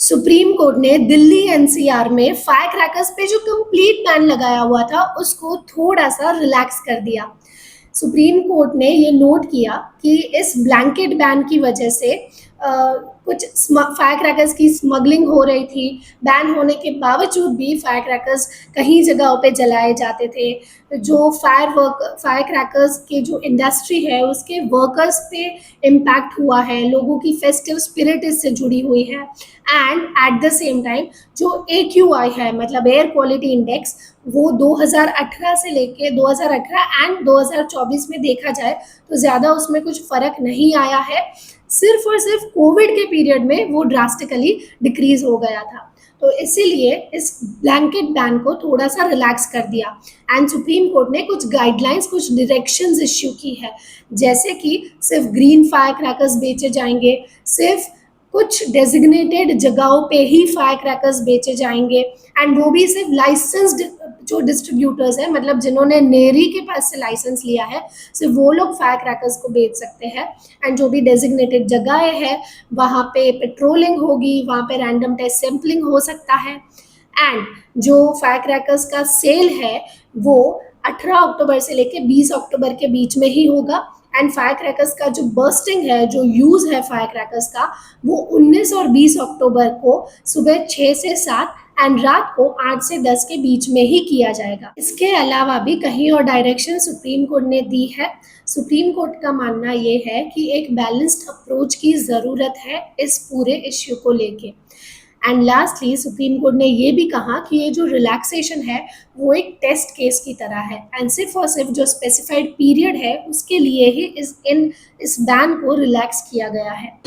Supreme court ने Delhi NCR में fire crackers पे जो कंप्लीट बैन लगाया हुआ था उसको थोड़ा सा रिलैक्स कर दिया। सुप्रीम कोर्ट ने ये नोट किया कि इस ब्लैंकेट बैन की वजह से कुछ फायर क्रैकर्स की स्मगलिंग हो रही थी। बैन होने के बावजूद भी फायर क्रैकर्स कहीं जगहों पे जलाए जाते थे। जो फायर क्रैकर्स के जो इंडस्ट्री है उसके वर्कर्स पे इम्पैक्ट हुआ है, लोगों की फेस्टिव स्पिरिट इससे जुड़ी हुई है। And at the same time जो AQI है, मतलब एयर क्वालिटी इंडेक्स, वो 2018 से लेके 2018 एंड 2024 में देखा जाए तो ज़्यादा उसमें कुछ फ़र्क नहीं आया है। सिर्फ और सिर्फ कोविड के पीरियड में वो ड्रास्टिकली डिक्रीज हो गया था। तो इसीलिए इस ब्लैंकेट बैन को थोड़ा सा रिलैक्स कर दिया। एंड सुप्रीम कोर्ट ने कुछ गाइडलाइंस, कुछ डायरेक्शंस इश्यू की है, जैसे कि सिर्फ ग्रीन फायर क्रैकर्स बेचे जाएंगे, सिर्फ कुछ डेजिग्नेटेड जगहों पे ही फायर क्रैकर्स बेचे जाएंगे, एंड वो भी सिर्फ लाइसेंस्ड जो डिस्ट्रीब्यूटर्स हैं, मतलब जिन्होंने नेरी के पास से लाइसेंस लिया है, सिर्फ वो लोग फायर क्रैकर्स को बेच सकते हैं। एंड जो भी डेजिग्नेटेड जगहें हैं वहाँ पे पेट्रोलिंग होगी, वहाँ पे रैंडम टेस्ट सैम्पलिंग हो सकता है। एंड जो फायर क्रैकर्स का सेल है वो 18 अक्टूबर से लेके 20 अक्टूबर के बीच में ही होगा। एंड फायर क्रैकर्स का जो बर्स्टिंग है, जो यूज़ है फायर क्रैकर्स का, वो 19 और 20 अक्टूबर को सुबह 6 से 7 एंड रात को 8 से 10 के बीच में ही किया जाएगा। इसके अलावा भी कहीं और डायरेक्शन सुप्रीम कोर्ट ने दी है। सुप्रीम कोर्ट का मानना ये है कि एक बैलेंस्ड अप्रोच की ज़रूरत है इस पूरे इश्यू को लेके। एंड लास्टली सुप्रीम कोर्ट ने ये भी कहा कि ये जो रिलैक्सेशन है वो एक टेस्ट केस की तरह है, एंड सिर्फ और सिर्फ जो स्पेसिफाइड पीरियड है उसके लिए ही इस बैन को रिलैक्स किया गया है।